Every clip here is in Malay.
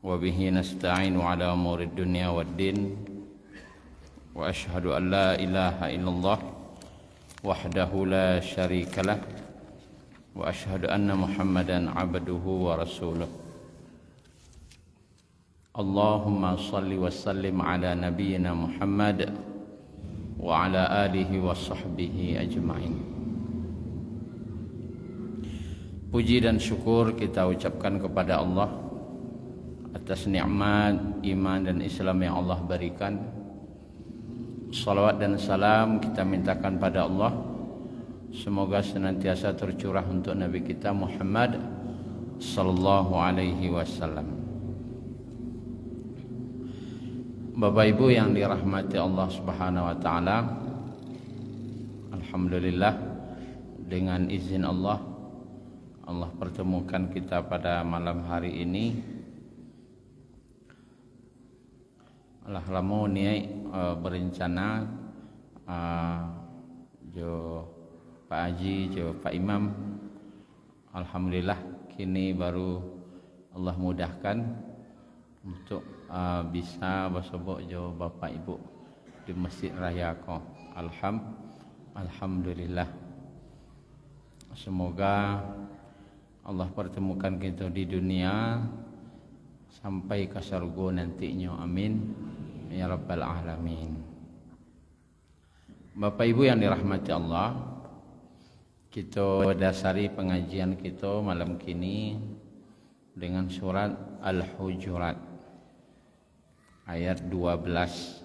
وبه نستعين على أمور الدنيا والدين وأشهد أن لا إله إلا الله وحده لا شريك له وأشهد أن محمدا عبده ورسوله اللهم صل وسلم على نبينا محمد وعلى آله وصحبه أجمعين. Puji dan syukur kita ucapkan kepada Allah atas nikmat iman dan Islam yang Allah berikan. Salawat dan salam kita mintakan pada Allah, semoga senantiasa tercurah untuk Nabi kita Muhammad sallallahu alaihi wasallam. Bapak Ibu yang dirahmati Allah Subhanahu wa taala, alhamdulillah dengan izin Allah pertemukan kita pada malam hari ini. Allah lama ni berencana jo Pak Haji, jo Pak Imam. Alhamdulillah kini baru Allah mudahkan untuk bisa bersobok jo Bapak Ibu di Masjid Raya ko. Alhamdulillah. Semoga Allah pertemukan kita di dunia sampai ke surga nantinya. Amin ya rabbal alamin. Bapak Ibu yang dirahmati Allah, kita dasari pengajian kita malam kini dengan surat Al-Hujurat ayat 12.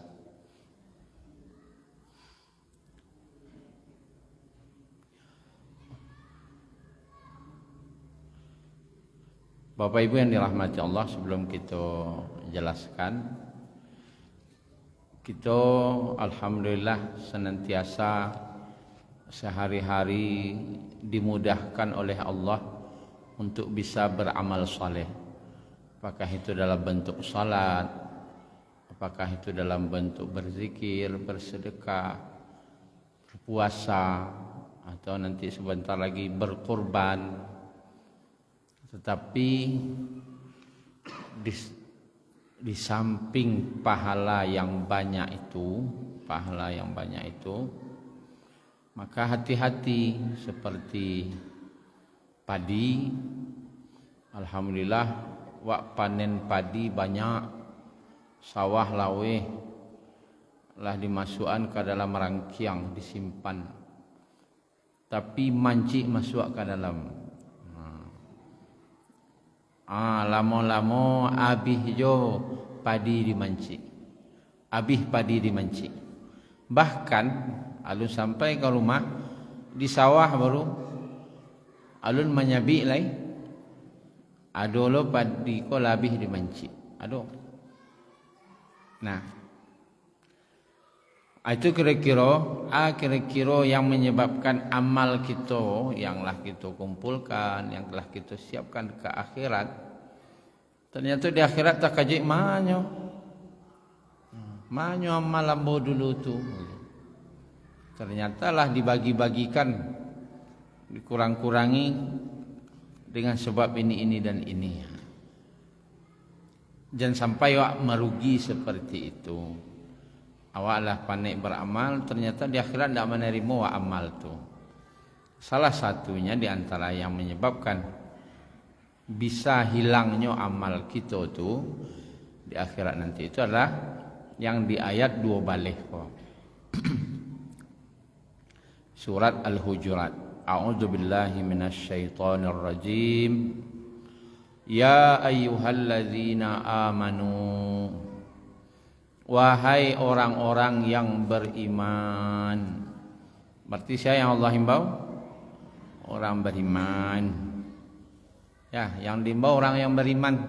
Bapak Ibu yang dirahmati Allah, sebelum kita jelaskan, kita alhamdulillah senantiasa sehari-hari dimudahkan oleh Allah untuk bisa beramal saleh. Apakah itu dalam bentuk salat, apakah itu dalam bentuk berzikir, bersedekah, berpuasa, atau nanti sebentar lagi berkurban. Tetapi di samping pahala yang banyak itu, maka hati-hati seperti padi. Alhamdulillah wak panen padi banyak, sawah lawe lah dimasukkan ke dalam rangkiang disimpan, tapi mancik masuk ke dalam. Lama-lama habis jo padi dimancik. Bahkan alun sampai ke rumah di sawah baru alun menyabik lai. Ado lo padi ko labih dimancik. Ado. Nah, itu kira-kira yang menyebabkan amal kita yang telah kita kumpulkan, yang telah kita siapkan ke akhirat, ternyata di akhirat tak kajik manyo amal lambo dulu tu. Ternyata lah dibagi-bagikan, dikurang-kurangi dengan sebab ini dan ini. Jangan sampai awak merugi seperti itu. Awak lah pandai beramal, ternyata di akhirat tidak menerima amal tu. Salah satunya di antara yang menyebabkan bisa hilangnya amal kita tu di akhirat nanti itu adalah yang di ayat 2 balik. Surat Al-Hujurat. A'udzubillahi minasyaitonir rajim. Ya ayyuhalladzina amanu, wahai orang-orang yang beriman. Berarti siapa yang Allah himbau? Orang beriman. Ya, yang dihimbau orang yang beriman.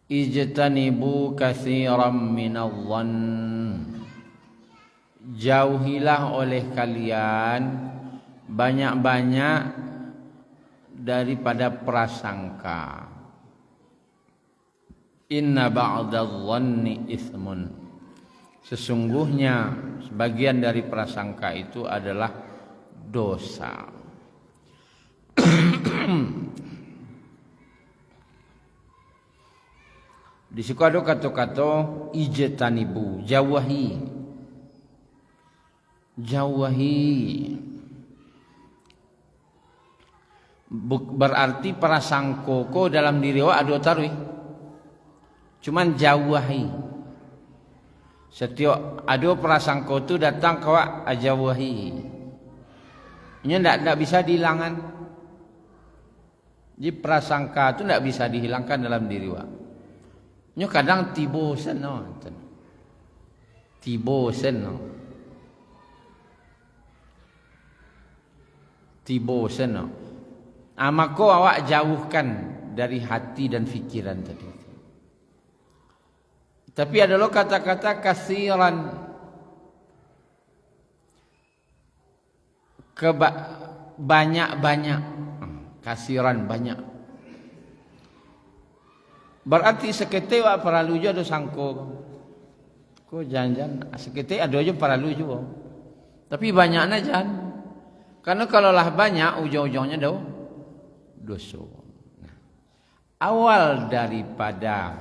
Ijtanibu katsiran minadh-dhann. Jauhilah oleh kalian banyak-banyak daripada prasangka. Inna ba'dadh-dhanni itsmun. Sesungguhnya sebagian dari prasangka itu adalah dosa. Di situ ada kata-kata ijtanibu, jauhi. Berarti prasangka ko dalam diri awak ada tarui. Cuman jauhi. Setiap ada prasangka tu datang ke awak jauhi. Ini tidak bisa dihilangkan. Jadi prasangka tu tidak bisa dihilangkan dalam diri awak. Ini kadang tibo sen no. Tibo sen no. Tibo sen no. Maka awak jauhkan dari hati dan fikiran tadi. Tapi ada lo kata-kata kasiran, banyak-banyak, kasiran banyak. Berarti seketik awak perlu juga ada sangko. Ko jangan-jangan seketik ada aja perlu juga. Tapi banyaknya jangan. Karena kalau lah banyak ujung-ujungnya dosa. Nah, awal daripada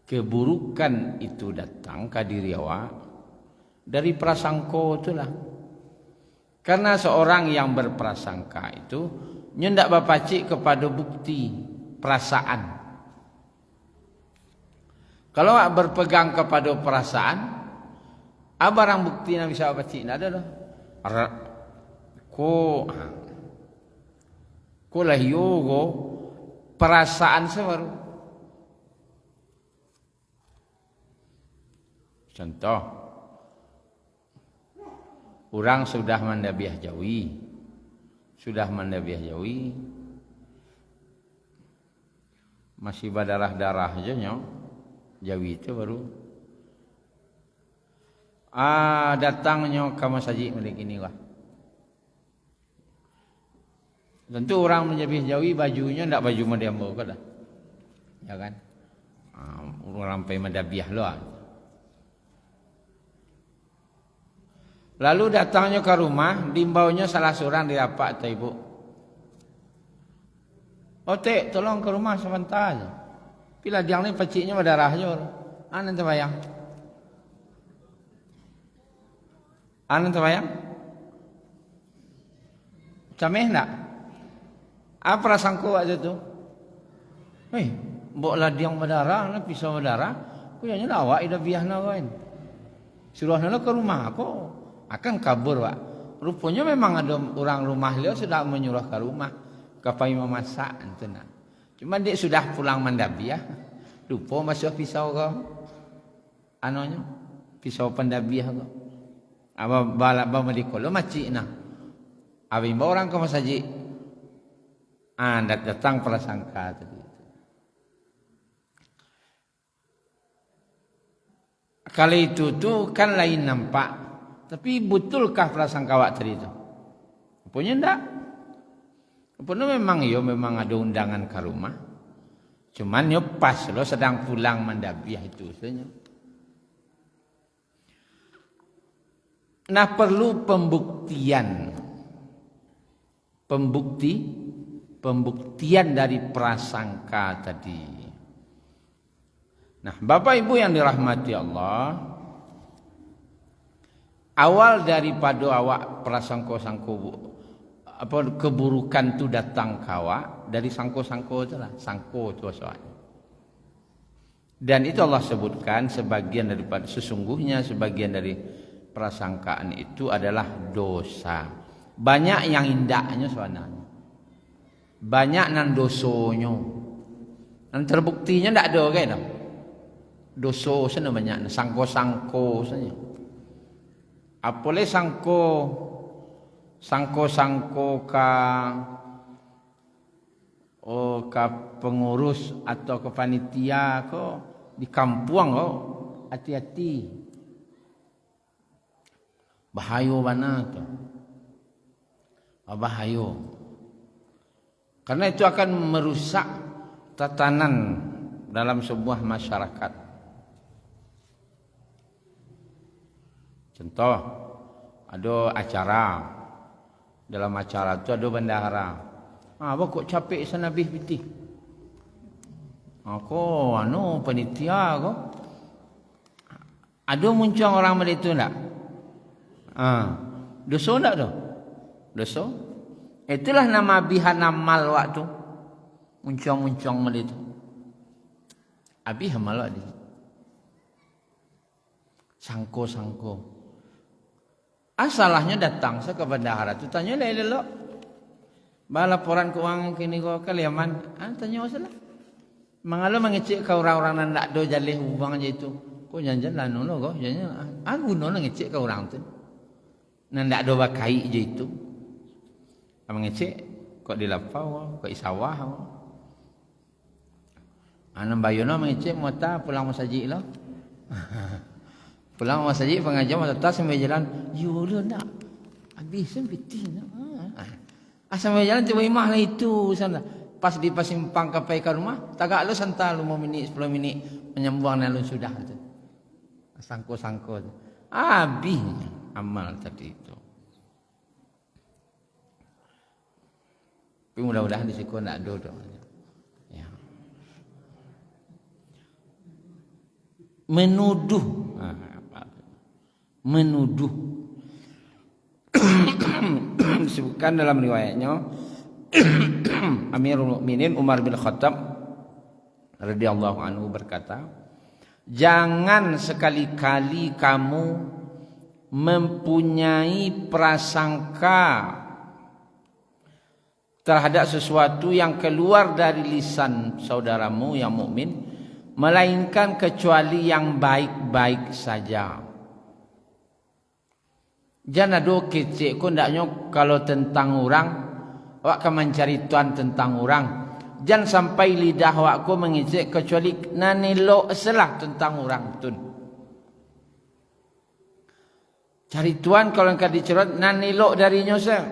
keburukan itu datang ke diri awak dari prasangka itulah. Karena seorang yang berprasangka itu nyendak bapacik kepada bukti perasaan. Kalau awak berpegang kepada perasaan, barang bukti yang bisa bapacik tidak ada dah. Ko lahyo perasaan sebaru. Contoh, orang sudah mandabiah jawi, masih berdarah-darah aja nyo, jawi itu baru. Datangnya kamu saji milik inilah. Tentu orang menjabih jawi bajunya tidak baju madiambo ke dah, ya kan? Orang sampai mandabiah loh. Lalu datangnya ke rumah, dimbaunya salah seorang dirapak atau ibu. Tek, tolong ke rumah sebentar aja. Bila diang ni peciknya berdarah je. Nanti bayang. Nanti bayang. Camih tak? Apa prasangka waktu tu? Bawa diang berdarah, pisau berdarah. Kuyanya awak ida biah nak kan? Suruh nak ke rumah aku. Akan kabur pak. Rupanya memang ada orang rumah dia sudah menyuruh ke rumah kapai memasak entah. Cuma dia sudah pulang mandabiah, lupa masuk pisau kau, anonya pisau pendabiah kau. Balak medikolo macik nah. Abim orang kau masaji. Datang prasangka tadi. Kali itu tu kan lain nampak. Tapi betulkah prasangka awak tadi itu? Rupanya enggak. Rupanya memang ada undangan ke rumah. Cuman yo pas lo sedang pulang mandabiah itu saja. Nah perlu pembuktian. Pembuktian dari prasangka tadi. Nah, Bapak Ibu yang dirahmati Allah, awal daripada awak prasangka-sangka keburukan tu datang ke awak dari sangko-sangko itulah, sangko itu soalnya. Dan itu Allah sebutkan sebagian daripada sesungguhnya sebagian dari prasangkaan itu adalah dosa. Banyak yang indahnya soalnya. Banyak nan dosonya. Dan terbuktinya tidak ada kan? Doso sana banyak, sangko-sangko saja. Apole sangko ka pengurus atau ke panitia kok di kampung kok hati-hati. Bahayo mana tu? Bahayo. Karena itu akan merusak tatanan dalam sebuah masyarakat. Contoh, ada acara. Dalam acara itu ada bendahara. Apa kok capek sana bih piti? Aku panitia aku. Ada muncul orang begitu tak? Dosa tak tu? Dosa. Itulah nama bihan amal waktu. Muncul begitu. Abi amal waktu. Sangko. Asalahnya datang saya ke bendahara tu tanya lelok. Ba laporan keuangan kini kau kaliaman. Tanya masalah. Mangalo mengecek ke orang-orang yang nak do jalih hubang aja itu. Kau jangan lanu lo kau jangan. Aku nono ngecek ke orang tu. Nak do bakai aja itu. Mengecek kok di lapau, kok isawah. Anam bayona mengecek mata pulang masjid lo. Pulang masjid pengajian mata tas sampai jalan. Yo lo nak. Habis sempiti nak. Sampai jalan coba imah lah itu sana. Pas di pasimpang sampai ke rumah, tagak lu santai lu 5 minit 10 minit menyambung lu sudah tu. Sangko. Habis amal tadi itu. Tapi mudah-mudahan di siku nak do. Ya. Menuduh. Disebutkan dalam riwayatnya Amirul Mukminin Umar bin Khattab radhiyallahu anhu berkata, jangan sekali-kali kamu mempunyai prasangka terhadap sesuatu yang keluar dari lisan saudaramu yang mukmin, melainkan kecuali yang baik-baik saja. Jangan ada kecek kau ndaknya kalau tentang orang awak akan mencari tuan tentang orang. Jangan sampai lidah awak kau mengecek kecuali nanilo selah tentang orang tu. Cari tuan kalau engkau dicerot nanilo darinya sah.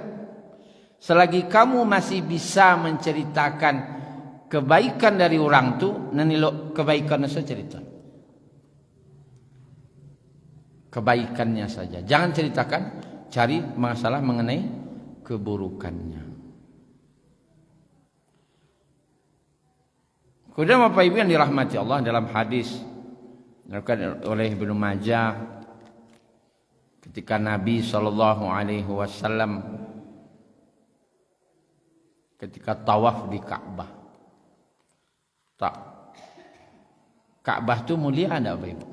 Selagi kamu masih bisa menceritakan kebaikan dari orang tu, nanilo kebaikan saja cerita. Kebaikannya saja. Jangan ceritakan, cari masalah mengenai keburukannya. Kemudian Bapak Ibu yang dirahmati Allah, dalam hadis diriwayatkan oleh Ibnu Majah ketika Nabi SAW ketika tawaf di Ka'bah. Ka'bah itu mulia enggak Bapak Ibu?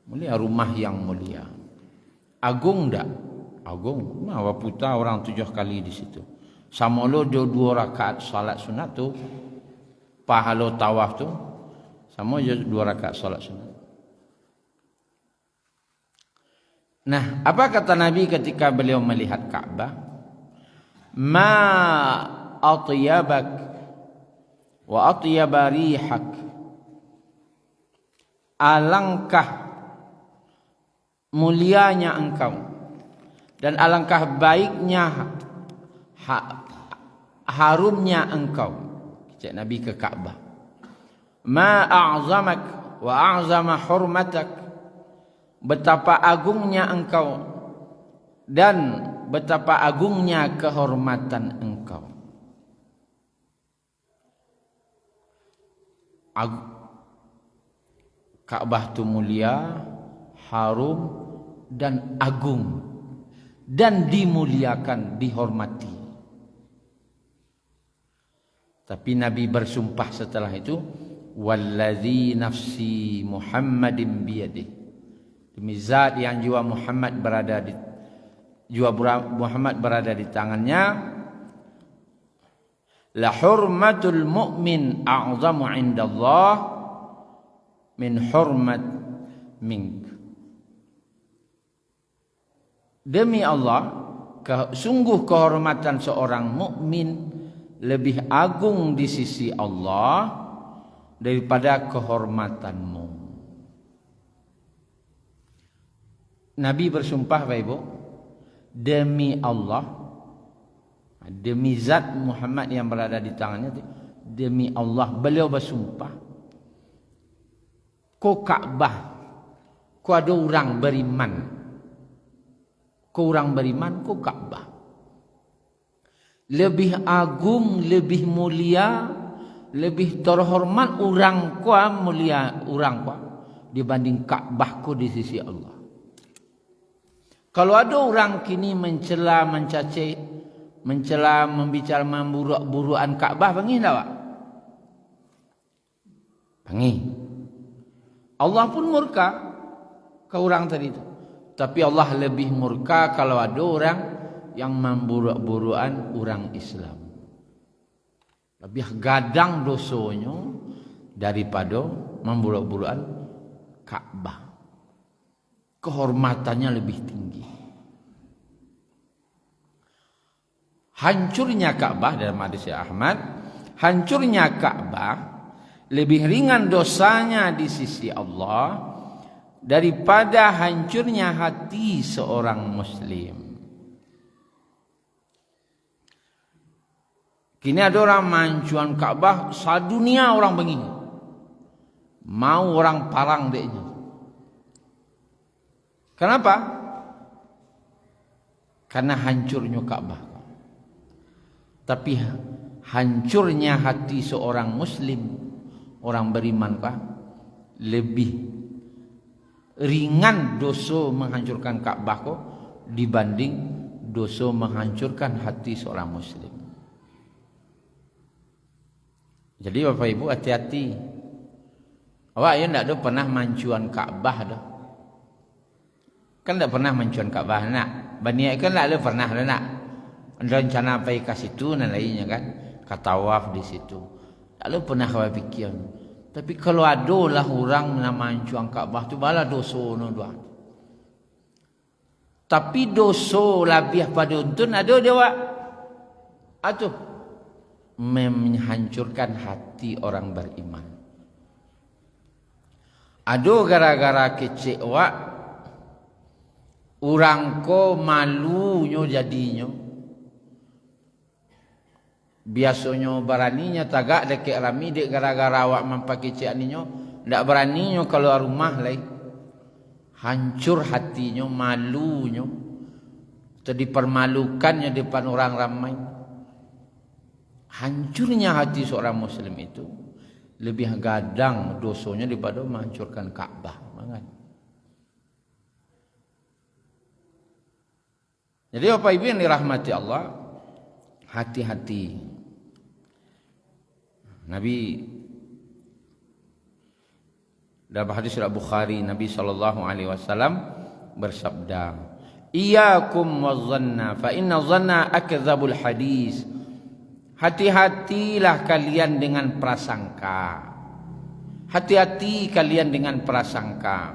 Mulia, rumah yang mulia. Agung enggak? Agung. Nah, putar orang 7 kali di situ. Sama lo 2 rakaat salat sunat tu, pahala tawaf tu sama je 2 rakaat salat sunat. Nah, apa kata Nabi ketika beliau melihat Ka'bah? Ma atyabak wa atyaba rihak. Alangkah mulianya engkau dan alangkah baiknya harumnya engkau. Cik Nabi ke Ka'bah. Ma a'zamak wa a'zama hurmatak. Betapa agungnya engkau dan betapa agungnya kehormatan engkau. Ka'bah itu mulia, harum dan agung dan dimuliakan, dihormati. Tapi Nabi bersumpah setelah itu, wallazi nafsi Muhammadin biyadih, demi zat yang jiwa Muhammad berada di tangannya, la hurmatul mu'min a'zamu 'indallah min hurmat mink. Demi Allah, sungguh kehormatan seorang mukmin lebih agung di sisi Allah daripada kehormatanmu. Nabi bersumpah Bapak Ibu, demi Allah, demi zat Muhammad yang berada di tangannya, demi Allah beliau bersumpah, ko Ka'bah, ko ada orang beriman, ko orang beriman, ko Ka'bah lebih agung, lebih mulia lebih terhormat orang kuah mulia orang kuah dibanding Ka'bah ku di sisi Allah. Kalau ada orang kini mencela, mencaci, mencela, membicara memburuk-burukan Ka'bah, panggil tak Pak? Panggil. Allah pun murka ke orang tadi itu. Tapi Allah lebih murka kalau ada orang yang memburuk-burukan orang Islam. Lebih gadang dosanya daripada memburuk-burukan Ka'bah. Kehormatannya lebih tinggi. Hancurnya Ka'bah dalam hadis Ahmad, hancurnya Ka'bah lebih ringan dosanya di sisi Allah daripada hancurnya hati seorang muslim. Kini ada orang mancuan Ka'bah, sadunia orang begini. Mau orang parang deknya. Kenapa? Karena hancurnya Ka'bah. Tapi hancurnya hati seorang muslim, orang beriman kah, lebih ringan dosa menghancurkan Ka'bah kok dibanding dosa menghancurkan hati seorang muslim. Jadi Bapak Ibu hati-hati. Awak ya tidak ada pernah mancuan Ka'bah dah. Kan tidak pernah mancuan Ka'bah nak. Bani kan tidak ada pernah dah nak. Rencana pergi ke situ dan lainnya kan. Katawaf di situ. Tak ada pernah kau fikir. Tapi kalau ada lah orang nak mancuan Ka'bah tu bala dosa no doang. Tapi dosa lebih pada untun ada dia Wak. Atuh. Menghancurkan hati orang beriman. Ada gara-gara kecek Wak. Orang ko malunya jadinya. Biasanya beraninya tagak dekat rami dek gara-gara awak mampak kecek aninya. Tak beraninya keluar rumah lagi. Hancur hatinya, malunya. Dipermalukannya depan orang ramai. Hancurnya hati seorang muslim itu lebih gadang dosanya daripada menghancurkan Ka'bah. Jadi Bapak Ibu yang dirahmati Allah, hati-hati. Nabi dalam hadis riwayat Bukhari, Nabi SAW bersabda, "Iyyakum waz-zanna fa inna zanna akdzabul hadis." Hati-hatilah kalian dengan prasangka. Hati-hati kalian dengan prasangka.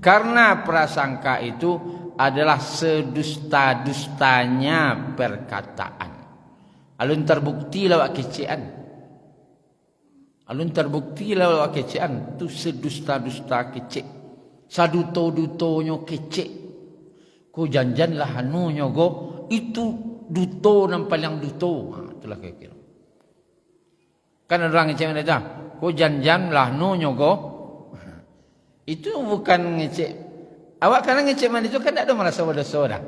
Karena prasangka itu adalah sedusta-dustanya perkataan. Alun terbukti lawak kecean. Alun terbukti lawak kecean. Itu sedusta-dusta kecek. Saduto-dutonyo kecek. Ko janjanlah hanunya go. Itu duto nampal yang duto. Itulah kira-kira. Kan orang ngecek mana dah. Ko janjanlah hanunya go. Itu bukan ngecek. Awak karena ngecek mana itu kan tak ada merasa berdosa dah.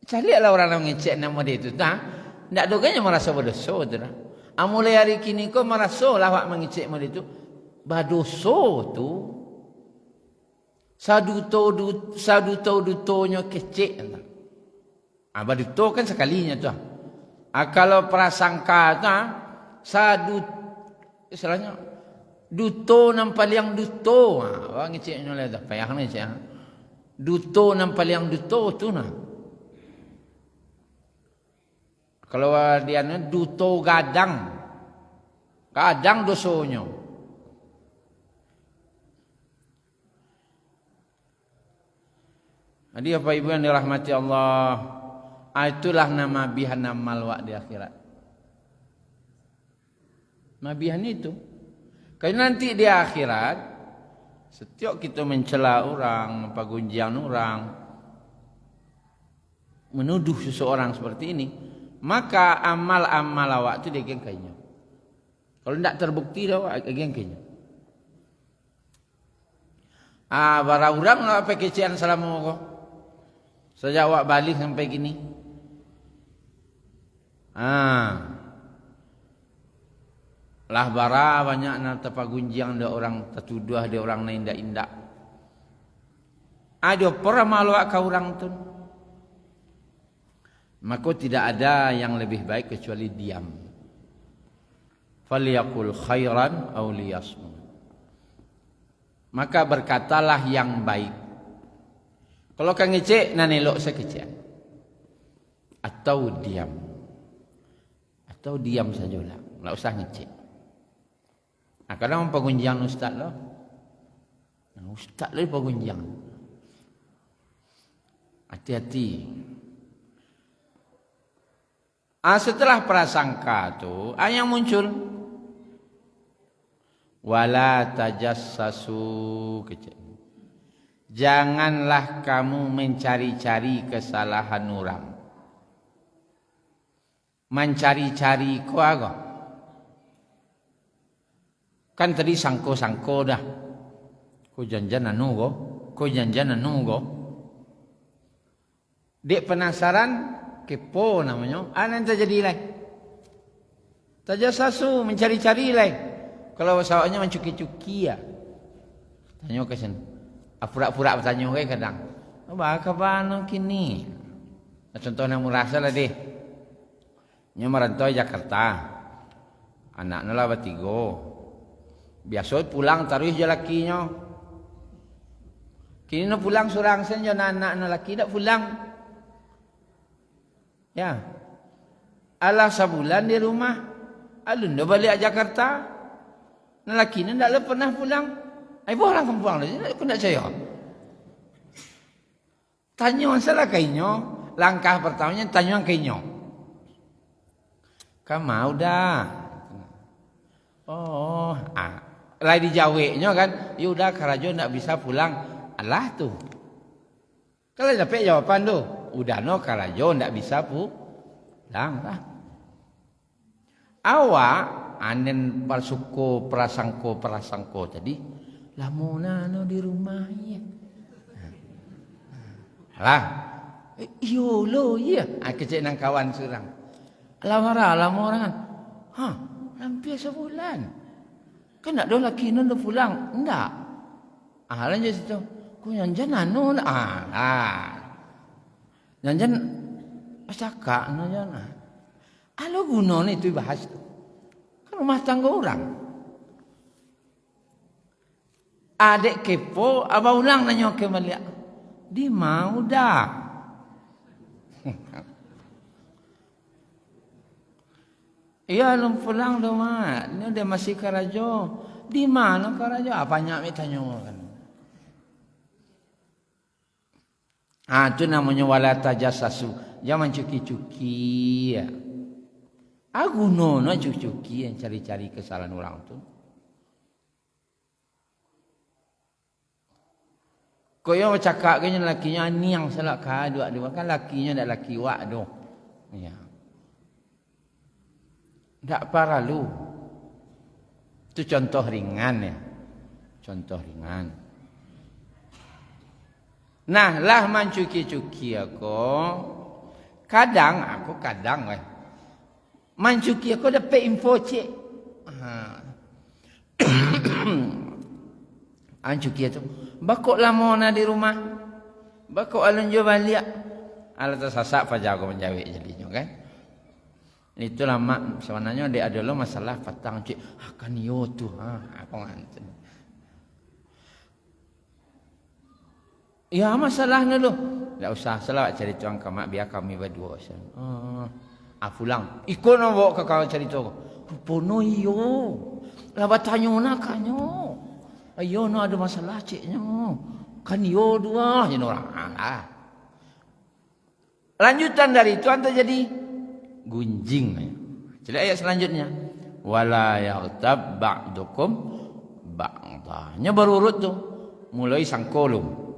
Carilah orang yang ngecek nama dia itu dah. Tak ada kan yang merasa berdosa tu dah. Mulai hari kini kau merasa lah awak mengecek mana itu. Berdosa tu. Saduto-dutonya kecek. Berduto kan sekalinya tu. Kalau prasangka tu. Istilahnya. Duto nampal yang duto. Orang ngecek ni lah dah. Payah ni ngecek. Duto nampal yang duto tu nah. Kalau dia ni duto gadang. Gadang dosonya. Jadi Bapak Ibu yang dirahmati Allah. Itulah nama bihan amal wak di akhirat. Mabihan itu. Kalau nanti di akhirat, setiap kita mencela orang, mempergunjang orang, menuduh seseorang seperti ini, maka amal-amal awak itu dia kayaknya. Kalau tidak terbukti dah awak kayaknya. Bara orang awak pakai kecian selama kau. Sejak awak balik sampai gini. Lah bara banyak na tapagunjiang da orang tertuduh da orang na indak-indak. Ada pernah malu ka orang tu. Maka tidak ada yang lebih baik kecuali diam. Falyaqul khairan aw liyasmut. Maka berkatalah yang baik. Kalau kang ngecek nan elok sekecek. Atau diam. Atau diam sajalah. Enggak usah ngecek. Nah, kadang pengunjang ustaz lah. Ustaz lah pengunjang. Hati-hati. Setelah prasangka tu, yang muncul wala tajassasu. Janganlah kamu mencari-cari kesalahan orang. Mencari-cari ko agak. Kan tadi sangko-sangko dah. Ko janjan anu go, ko janjan anu go. Dek penasaran, kepo namanya. Anan terjadi lai. Tajassasu, mencari-cari lai. Kalau sawahnya mencuki-cuki ya. Tanya ke sini. Pura-pura bertanya ke kadang. Baka bano kini. Contohnya merasa lah deh. Nya merantau Jakarta. Anaknya lah batigo. Biasa pulang taruh je lakinya. Kini nak pulang surang saja anak laki tak pulang. Ya. Alah sebulan di rumah. Alun dah balik Jakarta. Laki ni tak pernah pulang. Ibu orang kampung ni, aku nak saya. Tanya masalah kainyo. Langkah pertamanya tanya kainyo. Kamu mau dah. Oh, lai dijawabnya kan, ya udah karajo nak bisa pulang. Alah tu. Kalau dapat jawapan tu, udah no karajo nak bisa pulang lah. Awak anen parsuko prasangko tadi, lamuna no di rumah ya. Lah, iyo lo ya. Kecik nang kawan serang. Lamara kan. Hampir sebulan. Kan nak dah laki nun dah pulang. Enggak. Lan je situ. Ku janjan anu janjan pasaka anu jangan. Alo guna ni tu bahas tu. Kan rumah tangga orang. Adik kepo, abah ulang nanya ke balik. Di mau dah. Iya belum pulang dah mak. Ini dia masih karajo. Di mana karajo? Apanya mi tanya kan. Itu namanya wala tajassasu. Jangan cuki-cuki ya. Aku no cuki-cuki yang cari-cari kesalahan orang tu. Kau yang bercakap kan lakinya ni yang salah kah dua kan lakinya dak laki wak doh. Ya. Tak parah lu. Itu contoh ringan ya. Contoh ringan. Nah, lah mencuki-cuki aku. Kadang mencuki aku dapat info cik. Mencuki itu. Bakok lama na di rumah. Bakok alun jo balik. Ala tersasak fajar aku menjawab jadinya kan. Itu lama sebenarnya dia adalah masalah patang cik akan yo tu apa nganten. Ya masalahnya lo. Tak usah salah cari tuang kamak biar kami berdua. Pulang. Ikut nak bawa ke kau cari tu. Pono iyo. Lah bertanya nak kanyo. Ayo no ada masalah ciknya. Kan yo dua je orang. Lanjutan dari itu anta jadi gunjing. Jadi ayat selanjutnya wala yaghtab ba'dukum ba'dha. Berurut tu mulai sangkolum.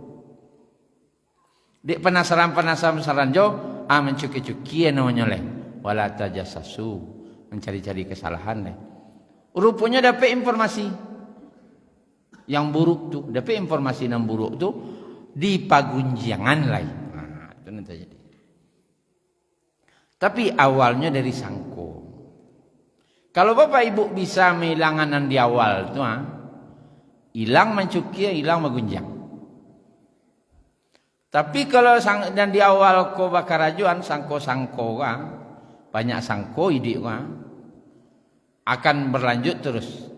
Dek penasaran jo mencuki-cuki namanya leh. Wala tajassasu, mencari-cari kesalahan leh. Rupanya dapat informasi yang buruk tu, dapat informasi yang buruk tu di pagunjangan lain. Itu nanti jadi. Tapi awalnya dari sangko. Kalau Bapak Ibu bisa menghilangan di awal tu, hilang mencukia, hilang menggunjang. Tapi kalau dan di awal ko bakarajuan sangko-sangko banyak sangko idik akan berlanjut terus.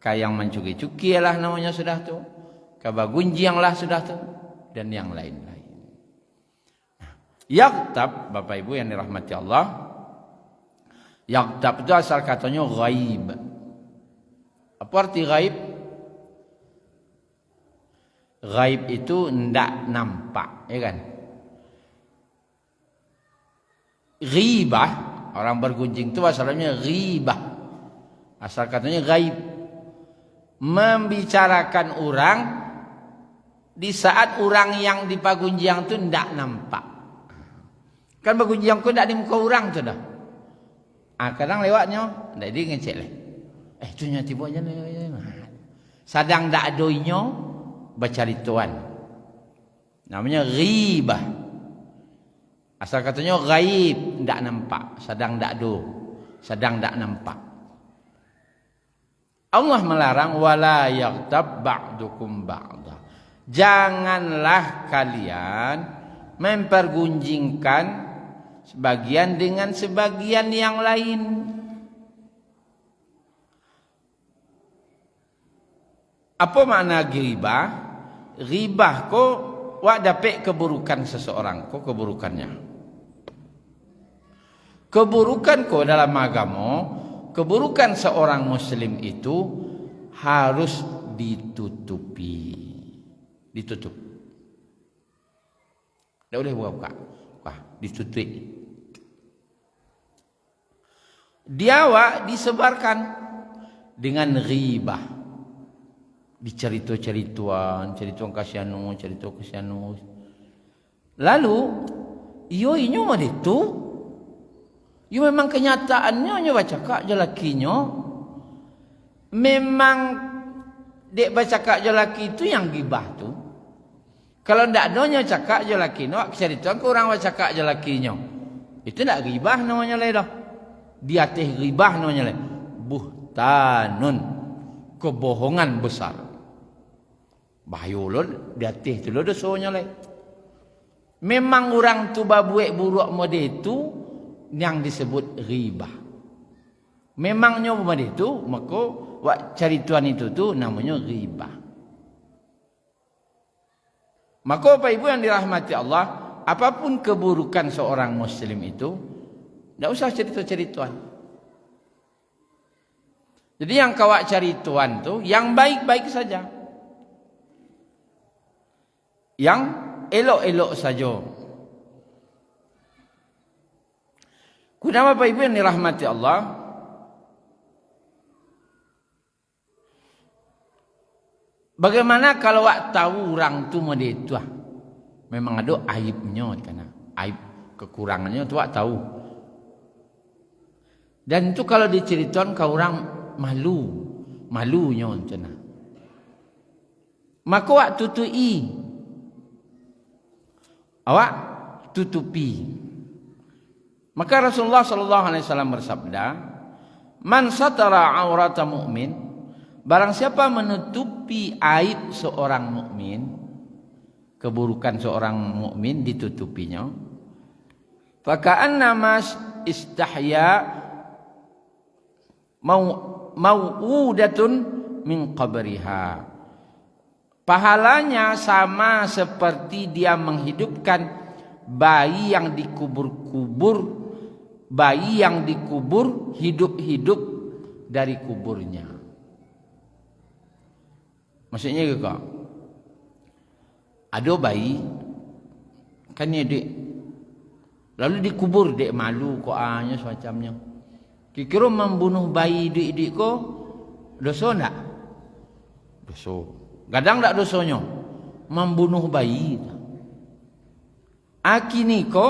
Kayak yang mencuki-cuki lah namanya sudah tu, kabagunjiang lah sudah tu, dan yang lain-lain. Yaghtab, Bapak Ibu yang dirahmati Allah, yaghtab itu asal katanya ghaib. Apa arti ghaib? Ghaib itu ndak nampak, ya kan? Ghibah, orang bergunjing itu asalnya ghibah. Asal katanya ghaib. Membicarakan orang di saat orang yang dipagunjiang itu ndak nampak. Kan pagunjiang itu ndak di muka orang tu dah. Kadang lewatnya, ndak dia ngecek lah. Tu nya tibanya sadang ndak adoinyo bercarituan. Namanya ghibah. Asal katanya ghaib, ndak nampak, sedang ndak do, sedang ndak nampak. Allah melarang wala yaghtab ba'dukum ba'da. Janganlah kalian mempergunjingkan sebagian dengan sebagian yang lain. Apa makna ghibah? Ghibah ko wak dapat keburukan seseorang ko keburukannya. Keburukan ko dalam agama, keburukan seorang muslim itu harus ditutupi. Ditutup. Tak boleh buka-buka. Wah, ditutup. Dia wak disebarkan dengan ghibah. Dicerita-cerituan, cerita kasianu. Lalu, iyo mah itu, iyo memang kenyataannya baca kak jelakinya, memang dek baca kak jelaki itu yang gibah tu. Kalau ndak donya cakak jelakinya, cerita kurang baca kak jelakinya, itu ndak gibah namanya le dah. Dia teh gibah namanya le, buhtanun, kebohongan besar. Bahayulun di atas tu lo dosanya le. Memang orang tu babuek buruk mode itu yang disebut ghibah. Memangnya mode itu maka wak carituan itu tu namanya ghibah. Maka Bapak Ibu yang dirahmati Allah, apapun keburukan seorang muslim itu tidak usah cerita-cerituan. Jadi yang kawak carituan tu yang baik-baik saja. Yang elok-elok saja. Kenapa Bapak Ibu yang dirahmati Allah? Bagaimana kalau awak tahu orang tu mode itu memang ada aibnya kan? Aib kekurangannya tu awak tahu. Dan itu kalau diceritakan ke orang malunya macam. Maka awak awak tutupi. Maka Rasulullah sallallahu alaihi wasallam bersabda, "Man satara aurata mu'min," barang siapa menutupi aib seorang mukmin, keburukan seorang mukmin ditutupinya, faka'anna mas istahya mau'udatun min qabriha. Pahalanya sama seperti dia menghidupkan bayi yang dikubur-kubur, bayi yang dikubur hidup-hidup dari kuburnya. Maksudnya ke kak? Ada bayi kan ya dek, lalu dikubur dek malu koanya semacamnya. Kira-kira membunuh bayi dek ko dosa enggak? Dosa. Kadang tak dosanya membunuh bayi. Akini ko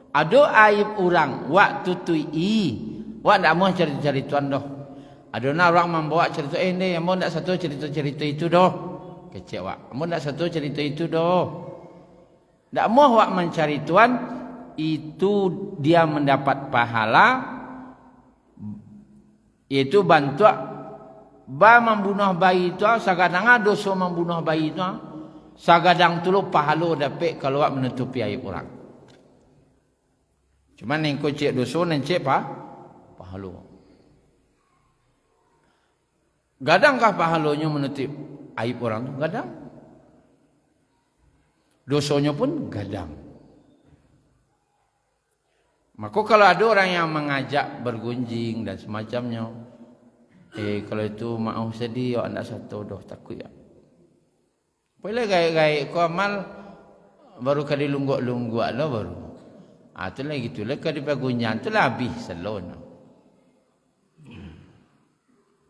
ada aib orang wak tutui wak tak mau cerita-cerituan dah. Ada orang membawa cerita ni mau tak satu cerita-cerita itu dah. Kecek wak. Mau tak satu cerita itu dah. Tak mau wak mencari tuan itu dia mendapat pahala Iaitu bantu ba membunuh bayi itu, sagadang dosa membunuh bayi itu, sagadang tulu pahala dapat kalau menutupi aib orang. Cuma yang kau cek dosa, yang cek pahala. Gadangkah pahalanya menutup aib orang tu? Gadang. Dosanya pun gadang. Maka kalau ada orang yang mengajak bergunjing dan semacamnya, kalau itu maaf sedih, anda satu dah takut ya. Boleh gaya-gaya kau amal baru kali lungguk-lungguk lah baru. Tu lah gitu lah kali bergunjing tu lah habis selon.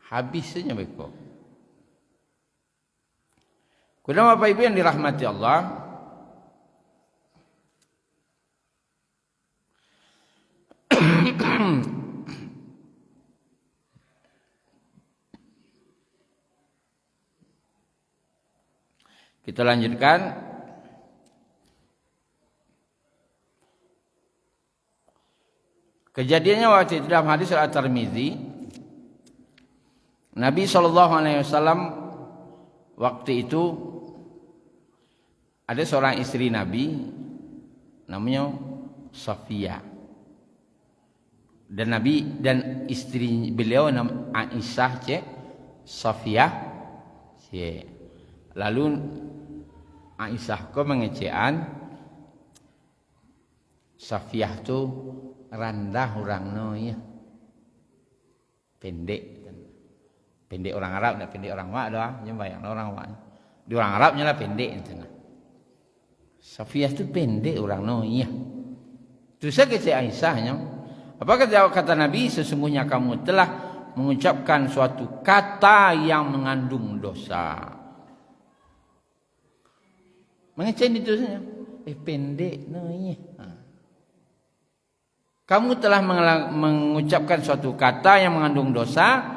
Habis saja mereka. Kemudian Bapak Ibu yang dirahmati Allah, kita lanjutkan. Kejadiannya waktu itu dalam hadis At-Tirmizi, Nabi SAW waktu itu ada seorang istri Nabi namanya Safiyah. Dan Nabi dan istri beliau nama Aisyah cek Safiyah cek. Lalu Aisyah ko mengecean Safiyah tu rendah orang no ya. Pendek orang Arab, nak pendek orang Mak dah, nyambayang orang Mak. Di orang Arabnya lah pendek itu. Safiyah tu pendek orang no ya. Tu saya kecek Aisyahnya. Apa kata Nabi? Sesungguhnya kamu telah mengucapkan suatu kata yang mengandung dosa. Mengecek itu saja. Pendek no ya. Kamu telah mengucapkan suatu kata yang mengandung dosa.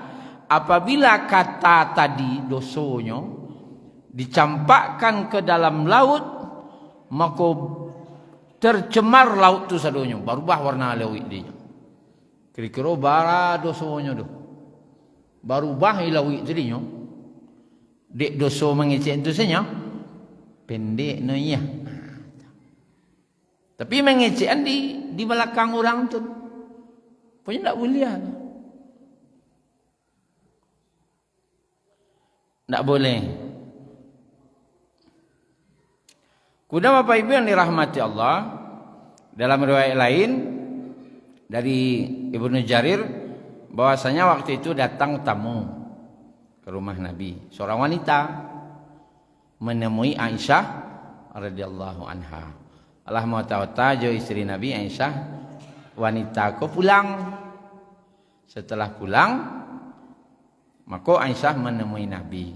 Apabila kata tadi dosonya dicampakkan ke dalam laut, maka tercemar laut tu sadonya, berubah warna laut dia. Kira-kira bara dosonya tu. Berubah laut jadinya. Dek doso mengecek itu saja. Pendek no ya. Tapi mengecekan di belakang orang tu. Punya tak boleh lah. Tak boleh. Kemudian Bapak Ibu yang dirahmati Allah, dalam riwayat lain dari Ibnu Jarir bahwasanya waktu itu datang tamu ke rumah Nabi, seorang wanita menemui Aisyah radhiyallahu anha. Allah mau tahu jo istri Nabi Aisyah, wanita ko pulang. Setelah pulang, maka Aisyah menemui Nabi.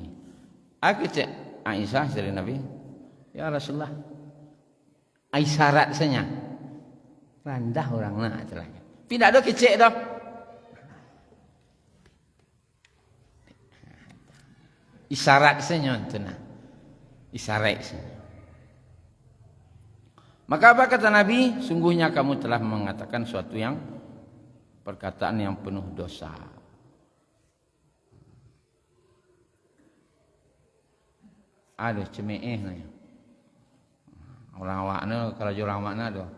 Aku cek Aisyah istri Nabi, ya Rasulullah, isyarat saja. Rendah orang nak celaka. Tidak ada kecek dah. Isyarat saja tu nak. Isyarat saja. Maka apa kata Nabi? Sungguhnya kamu telah mengatakan suatu yang perkataan yang penuh dosa. Aduh cemeeh ni. Orang awak ni kalau orang awak ni aduh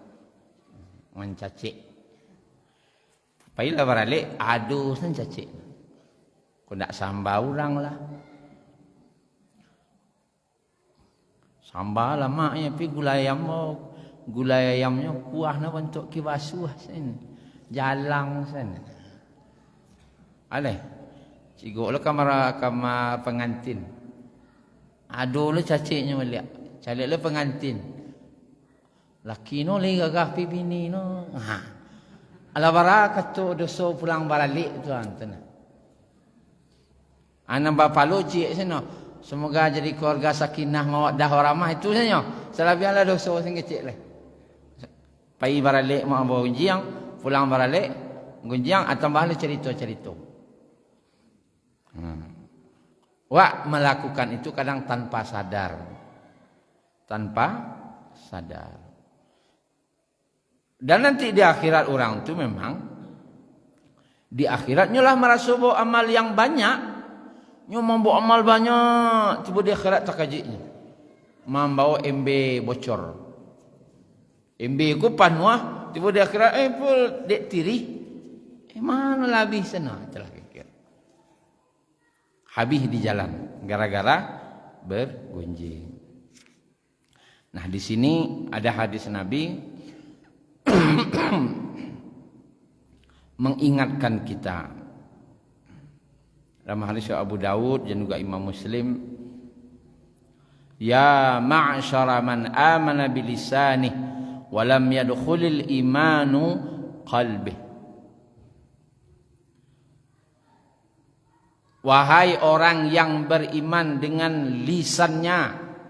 mencacik. Pailah baralik aduh sen cacik. Kau nak sambal orang lah. Sambal lah maknya pi gula ayamnya kuah na bentuk kibasuh sen. Jalang sen. Aleh. Cikgu lah kamar pengantin. Aduh lah caciknya melihat. Calik lah pengantin. Laki no lagi gagah pi bini no. Ala bara kata dosa pulang balik tuan tenang. Anak bapa lu cik sana. Semoga jadi keluarga sakinah mawaddah warahmah itu saja. Selabianlah dosa sing kecil lah. Pai balik mau bawa gunjiang, pulang balik gunjiang tambah le cerita-cerita. Wak melakukan itu kadang tanpa sadar. Tanpa sadar. Dan nanti di akhirat orang itu memang Di akhiratnya lah merasa bawa amal yang banyak. Nyo membawa amal banyak, tiba di akhirat tak kajiknya. Membawa MB bocor. MB ku panuah, tiba di akhirat pul dek tiri. Mana lah habis sana telah kira. Habis di jalan gara-gara bergunjing. Nah, di sini ada hadis Nabi mengingatkan kita. Dalam hadis Abu Dawud dan juga Imam Muslim, ya ma'syara man amana bilisanih wa lam yadkhulil imanu qalbih. Wahai orang yang beriman dengan lisannya,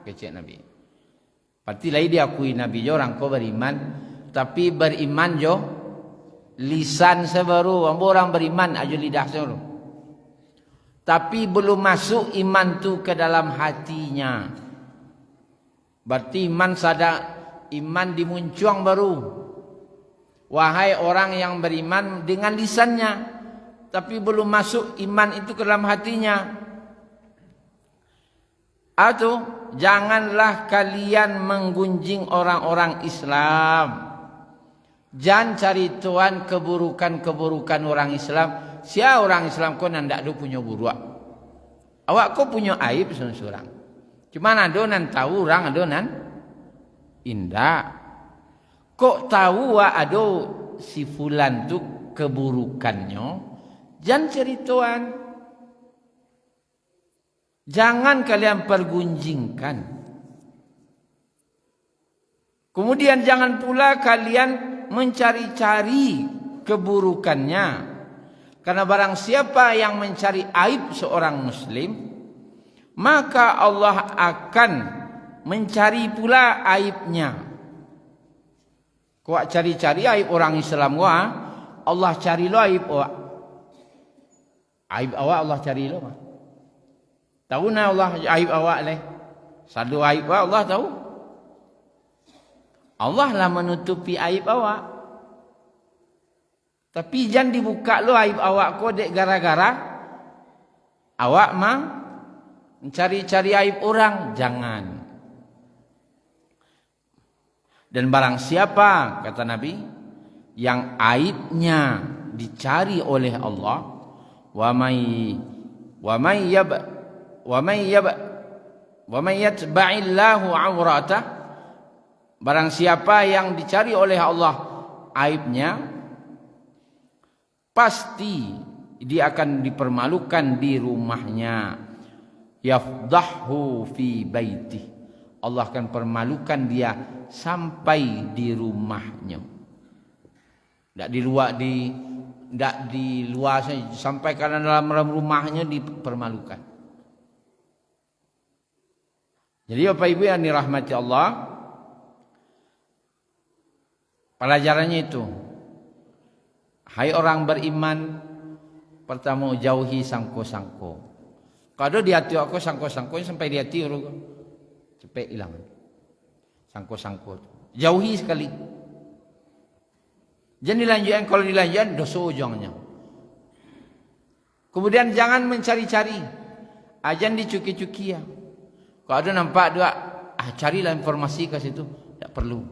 kata Nabi. Berarti lain diakui Nabi jo orang kau beriman, tapi beriman jo lisan sebaru, orang beriman aja lidah sebaru. Tapi belum masuk iman tu ke dalam hatinya. Berarti iman iman dimuncuang baru. Wahai orang yang beriman dengan lisannya, tapi belum masuk iman itu ke dalam hatinya. Atau janganlah kalian menggunjing orang-orang Islam. Jangan cari tuan keburukan-keburukan orang Islam. Sia orang Islam kau nandak do punya buruk. Awak kau punya aib seorang. Cuma ada nan tahu orang ada nan indah. Kok tahu ada si fulan tu keburukannya? Jangan cerituan. Jangan kalian pergunjingkan. Kemudian jangan pula kalian mencari-cari keburukannya. Karena barang siapa yang mencari aib seorang muslim, maka Allah akan mencari pula aibnya. Kau cari-cari aib orang Islam gua, Allah cari lo aib awak. Aib awak Allah cari lo. Tahu na Allah aib awak leh. Satu aib awak Allah tahu. Allah lah menutupi aib awak. Tapi jangan dibuka lo aib awak kau dek gara-gara awak mah mencari-cari aib orang. Jangan. Dan barang siapa, kata Nabi, yang aibnya dicari oleh Allah, wa may yatba'illahu 'auratah, barang siapa yang dicari oleh Allah aibnya, pasti dia akan dipermalukan di rumahnya. Yafdahu fi baiti, Allah akan permalukan dia sampai di rumahnya. Tak di luar saja, sampai karena dalam rumahnya dipermalukan. Jadi Bapak Ibu yang dirahmati Allah, pelajarannya itu, hai orang beriman, pertama jauhi sangko-sangko. Kalau di hati aku sangko-sangko sampai di hati orang cepet hilang. Sangko-sangko, jauhi sekali. Jangan dilanjutkan, kalau dilanjutkan dosa ujungnya. Kemudian jangan mencari-cari, jangan dicuki-cuki ya. Kalau ada nampak dua, carilah informasi ke situ. Tak perlu.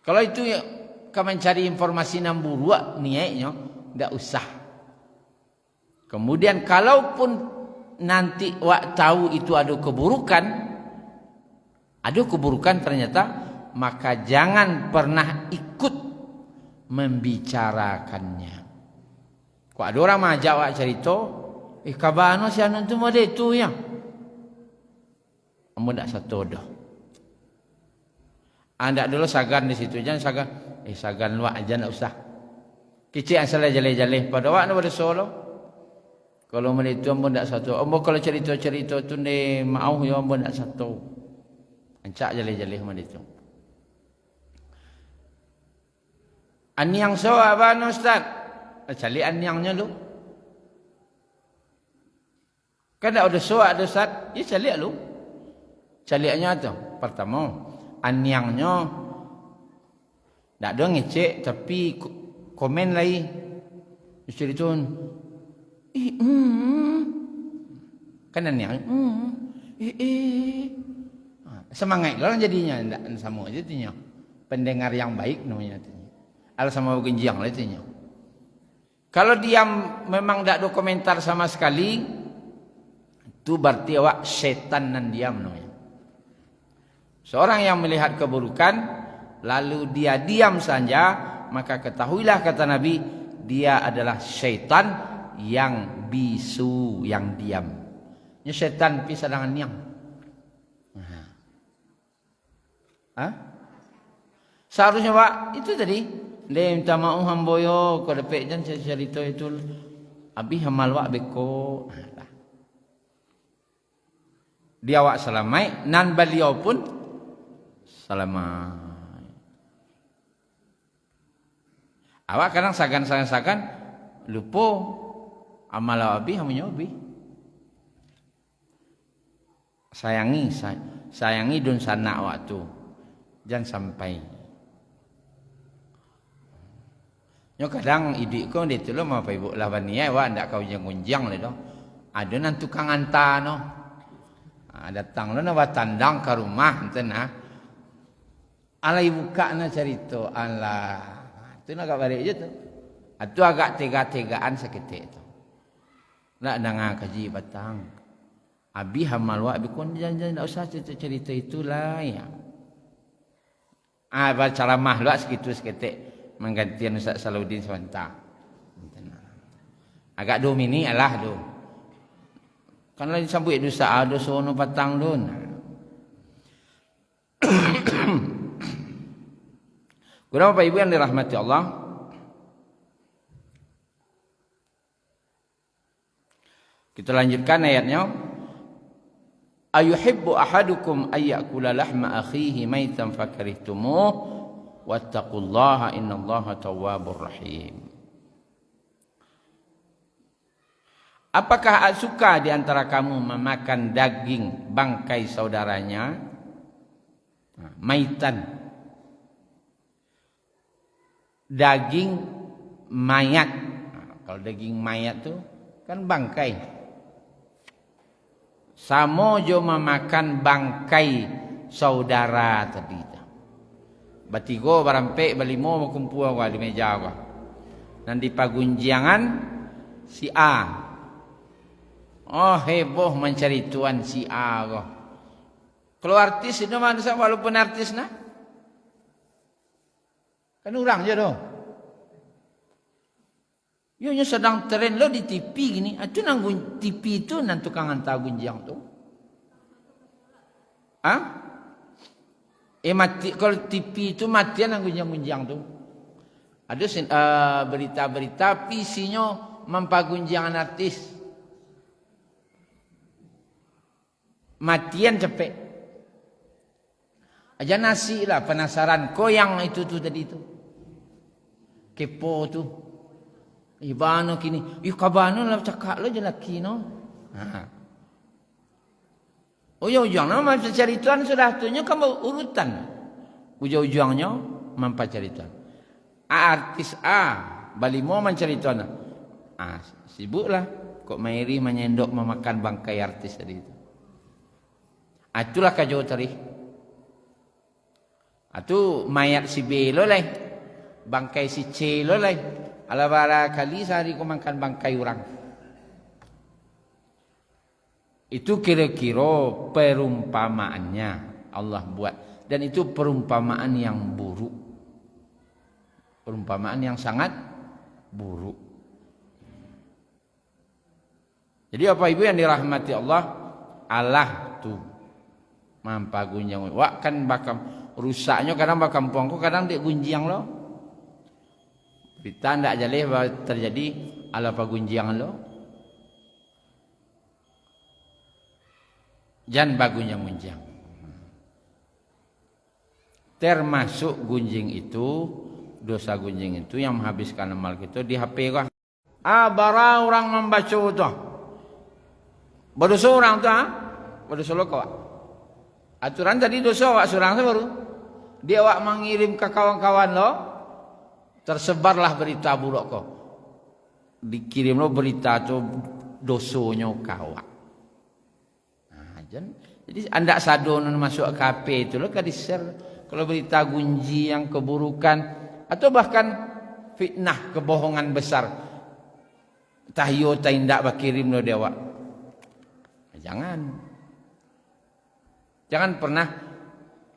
Kalau itu ya, kau mencari informasi namburuak niatnya, tak usah. Kemudian kalaupun nanti wak tahu itu ada keburukan ternyata, maka jangan pernah ikut membicarakannya. Kok ada orang majak wak cerita, kabano si anu tu mode tu ya. Kamu tak satu dah. Anda dulu sagan di situ, jangan sagan. Sagan wak aja tak usah. Kecil asal jale-jale pada wak nak pada solo. Kalau menit tu ampun tak satu. Kalau cerita-cerita tu ni mau ya ampun tak satu. Ancak jale-jale menit tu. Aniang sawa apa Ustaz? Cari aniangnya lu. Kan ada sawa ada Ustaz. Ya cari lu. Carinya tu. Pertama, aniangnya tak ada ngecek tapi komen lagi. Ceritun. Kanan yang. Semangat kalau jadinya ndak sama aja tuh. Pendengar yang baik namanya tuh. Al sama genjang lah tuh. Kalau dia memang ndak ada komentar sama sekali, itu berarti awak setan nan diam namanya. Seorang yang melihat keburukan lalu dia diam saja, maka ketahuilah kata Nabi, dia adalah syaitan yang bisu, yang diam. Ini syaitan pisah dengan yang. Seharusnya Pak itu tadi dia minta maaf hamboyo kau dapat jan cerita itu abi hamal wak beko. Dia wak salamai nan beliau pun salamai. Awak kadang sagan lupa amal abi hamunya abi. Sayangi dun sana waktu. Jangan sampai. Nyo kadang idik ko dito lo mga paibo laban niya wa ndak kau jangunjang le do. Ada nan tukang anta no. Datang lo na watandang ke rumah enten ha. Alai buka na cerita Allah. Itu nak balik je tu. Itu agak tega-tegaan seketik tu. Nak dengar kaji batang. Abi hamal wa abi kon jangan tak usah cerita itulah ya. Baca ramah lu seketik. Menggantian Ustaz Salahuddin sebentar. Agak domini alah tu. Kan lagi sambut dosa ada sono patang dun. Guna Bapak Ibu yang dirahmati Allah. Kita lanjutkan ayatnya. Ayuhibbu ahadukum ayyakula lahma akhihi maitan fakarihtumuh. Wattaqullaha innallaha tawwabur rahim. Apakah suka di antara kamu memakan daging bangkai saudaranya? Maitan. Daging mayat. Kalau daging mayat tu kan bangkai. Samo jo memakan bangkai saudara tadi. Batigo barampe balimo makumpul wa di meja wa. Dan di pagunjangan si A. Oh heboh mencari tuan si A ko. Kalau artis itu manusia walaupun artis nah. Kan orang je doh. Yo sedang tren lo di TV gini. Atu nang TV itu nang tukang hantar gunjang tu. Mati kalau TV itu matian yang gunjang-gunjang tu. Ada berita-berita visinya mempagunjangan artis. Matian cepet. Aja nasi lah penasaran ko yang itu tu tadi tu. Kepo tu. Ibano kini. Kabano lah cakap lo je laki no. Ujung-ujungnya mencari tuan sudah tuhnya kamu urutan. Ujung-ujungnya mencari tuan. Artis A balimo mencari tuan. Sibuklah. Kok Mairi menyendok memakan bangkai artis tadi itu. Itulah kajau tadi. Itu mayat si B lo lah. Bangkai si C lo lah. Ala-ala kali sehari kau makan bangkai orang. Itu kira-kira perumpamaannya Allah buat. Dan itu perumpamaan yang buruk. Perumpamaan yang sangat buruk. Jadi Bapak Ibu yang dirahmati Allah. Allah tu mampagunjang. Wak kan bakam rusaknya kadang bakampung ko kadang dek gunjang lo. Kita ndak jaleh terjadi ala pagunjang lo. Jangan bagunjang-gunjang. Termasuk gunjing itu, dosa gunjing itu yang menghabiskan amal kita di HP kah? Bara orang membaca itu. Berdosa orang tu berdosa lo kau. Aturan tadi dosa awak seorang tu baru. Dia awak mengirim ke kawan-kawan lo. tersebarlah berita buruk kau. Dikirimlah berita tu dosonya kau. Jadi anda sadon masuk KP itu lo kan di-share kalau berita gunji yang keburukan atau bahkan fitnah kebohongan besar. Tahyo tindak bakirim lo dewa. Jangan pernah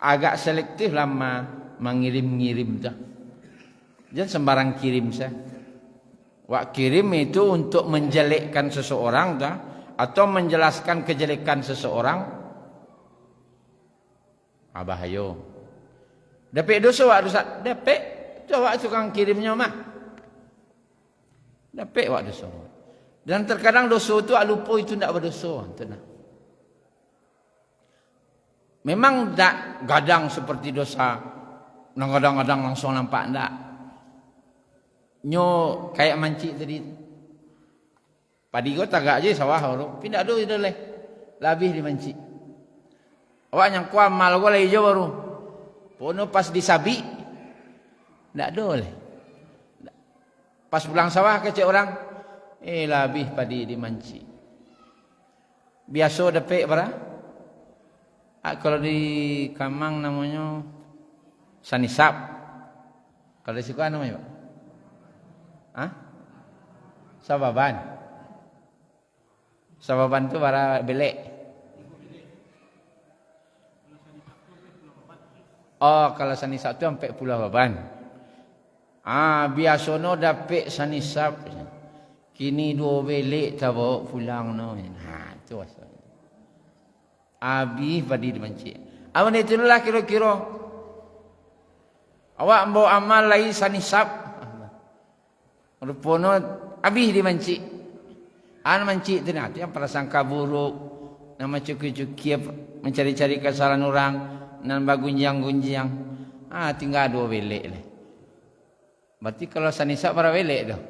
agak selektif lama mengirim-ngirim dah. Jangan sembarang kirim saya. Wak kirim itu untuk menjelekkan seseorang dah atau menjelaskan kejelekan seseorang. Bahayo. Dapet dosa wak dosa. Dapet. Coba tukang kirimnya mah. Dapet wak dosa. Dan terkadang dosa itu lupa itu tidak berdosa. Memang tak gadang seperti dosa. Kadang-kadang langsung nampak tak. Nyo kayak mancik tadi. Padi kau tagak aja sawah baru. Pindah dulu itu leh. Labih dimancik. Awak yang kuat mal kau leh hijau baru. Pono pas disabi. Tak boleh. Pas pulang sawah kecek orang. Labih padi dimancik. Biasa dapat berapa? Kalau di Kamang namanya sanisap. Kalau di Suka namanya Pak? Sababan. Sababan itu para belek. Oh, kalau sanisap itu sampai Pulau Baban. Biasanya dapat sanisap. Kini 2 belek tak bawa pulang no. Itu asal. Habis padi dimancik. Awan itulah kira-kira. Awak bawa amal lagi sanisap. Rupanya habis dimancik. Mancik tu nanti yang prasangka buruk. Nama cuki-cuki mencari-cari kesalahan orang. Nambah gunjang-gunjang. Tinggal 2 belek lah. Berarti kalau sanisap para belek dah.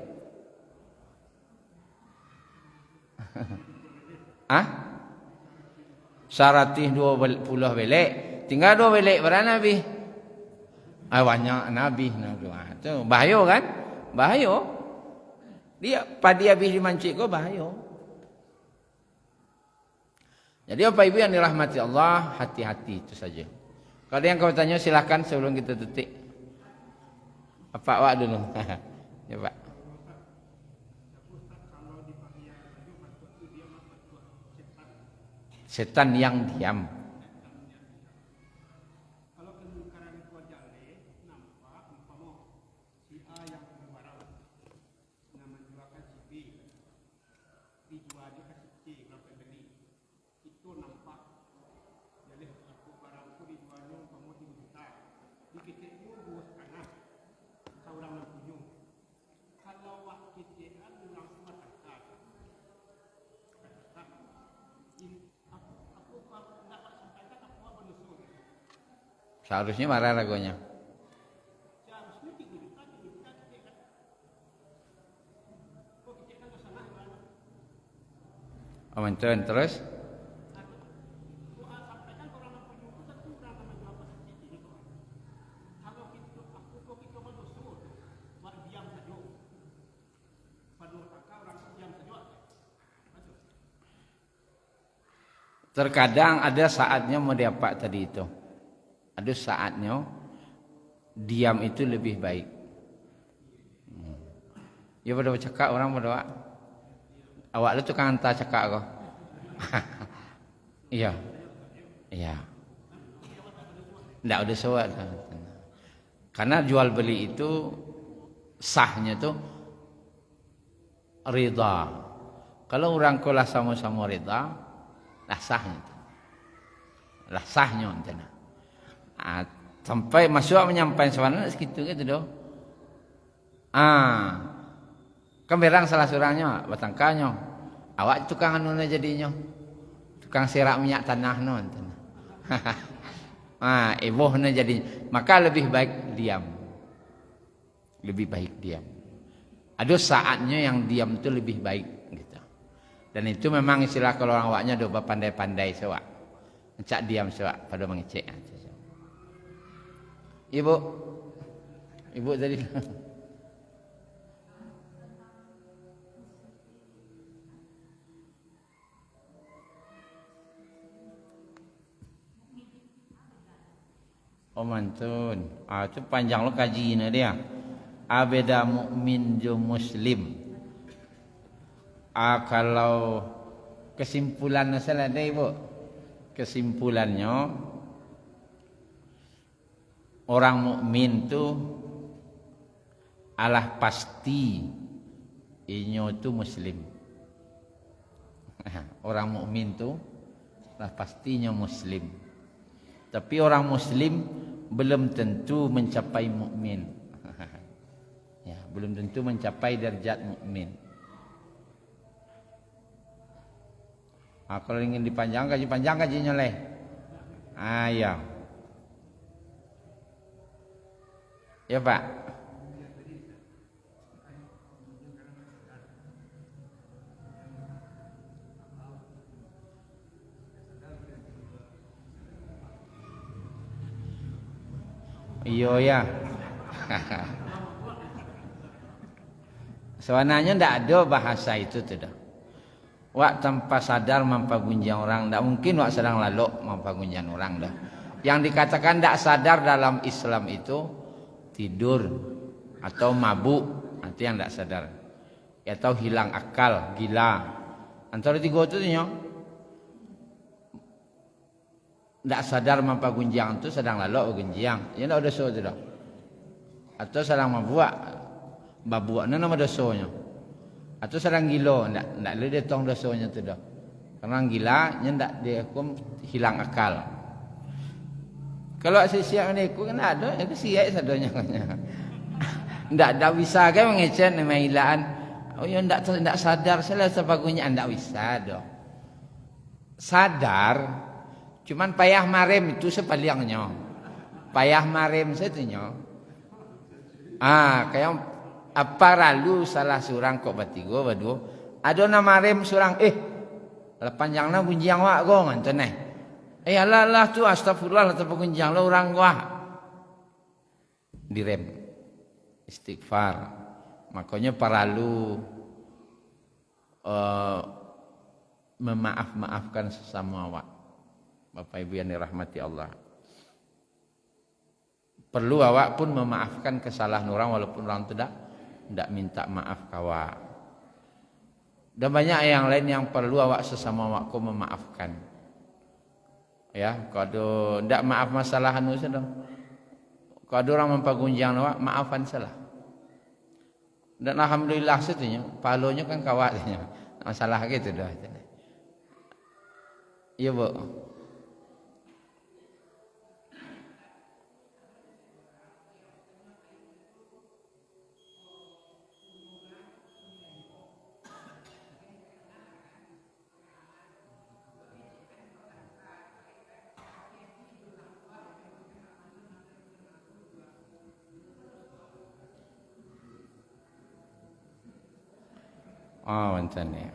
Saratih 20 belek. Tinggal 2 belek berapa Nabi? Banyak Nabi. Itu bahaya kan? Bahaya. Dia padi habis dimancik kau bahaya. Jadi Bapak Ibu yang dirahmati Allah, hati-hati itu saja. Kalau ada yang kau tanya silakan sebelum kita tutup. Apa awak dulu? Ya Pak. Setan yang diam. Kalau kemungkaran itu jale nampak umpama si A yang barang nama jualan si B dijualnya ke si C berapa beli itu nampak jale aku barangku dijualnya umpama 3 juta dikecilnya 2,5 seorang yang punya kalau waktu kecil langsung makan seharusnya marah lagunya. Amanten terus. Terkadang ada saatnya mau diapa tadi itu. Ada saatnya diam itu lebih baik. Ya pada cakap orang pada awak lu tukang hantar cakap kau. Iya. Iya. Enggak ada sewat. Karena jual beli itu sahnya tu ridha. Kalau orang kau lah sama-sama ridha, lah sahnya. Lah sahnya entah. Sampai masuk menyampaikan sebenarnya segitu gitu doh. Kemerang salah surangnya, batangkanya. Awak tukang anu jadinya. Tukang serak minyak tanah non. Ibuhnya jadi. Maka lebih baik diam. Lebih baik diam. Ada saatnya yang diam itu lebih baik gitu. Dan itu memang istilah kalau orang awaknya doa pandai-pandai sewak. Ngecak diam sewak pada mengecek. Ibu tadi Oh mantun. Itu panjang lo kajinya dia. Beda mukmin jo muslim. Kalau kesimpulannya salah deh ibu. Kesimpulannya orang mukmin tu alah pasti inyo tu muslim. Orang mukmin tu lah pastinya muslim. Tapi orang muslim belum tentu mencapai mukmin. Ya, belum tentu mencapai derajat mukmin. Kalau ingin dipanjang kajinya leh. Ya. Ya Pak. Iyo ya. Sebenarnya ndak ada bahasa itu tidak. Wak tanpa sadar mampagunjang orang, ndak mungkin wak sedang lalu mampagunjang orang dah. Yang dikatakan ndak sadar dalam Islam itu tidur atau mabuk, itu yang ndak sadar. Atau hilang akal, gila. Antara tiga itu nya. Ndak sadar mampagunjang itu sedang lalu gunjang. Ya ndak ada dosa itu dah. Atau sedang mabuk, babuaknya nama dosanya. Atau sedang gila, ndak boleh ditong dosanya tu dah. Karena gila, nya ndak dihukum hilang akal. Kalau siap ni aku kan ada, aku siap sadonya kanya. Ndak bisa kan mengecek nama hilaan. Oh ya ndak sadar salah sepagunya ndak bisa dah. Sadar, cuman payah marem itu sepaliangnya. Payah marem satunya. Kayak apa lalu salah surang kok batigo badu ada nama rem surang panjangna gunjang wak go nganten alah tu astagfirullah la gunjang lo orang wah direm istighfar makanya paralu memaafkan sesama awak Bapak Ibu yang dirahmati Allah. Perlu awak pun memaafkan kesalahan orang walaupun orang tidak minta maaf kawa. Dan banyak yang lain yang perlu awak sesama awakku memaafkan. Ya, kalau tidak maaf masalah anu sudah. Kalau orang mempagunjang awak, maafan salah. Dan alhamdulillah setunya, palonya kan kawatnya. Masalah gitu dah. Iya, Bu. Wonten ya.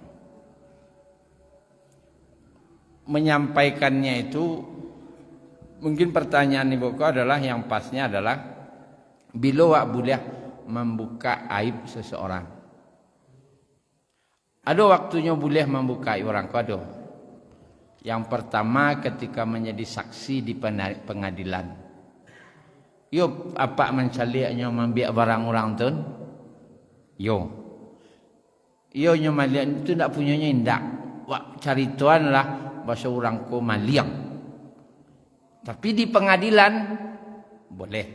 Menyampaikannya itu mungkin pertanyaan ibu kau adalah yang pasnya adalah bila wak boleh membuka aib seseorang. Ada waktunya boleh membuka aib orang kau ada. Yang pertama ketika menjadi saksi di pengadilan. Yo apa mencaliaknya membiak barang orang tu? Yo nyo malian itu ndak punyanya indak. Wak cari tuan lah bahasa orang ko maliang. Tapi di pengadilan boleh.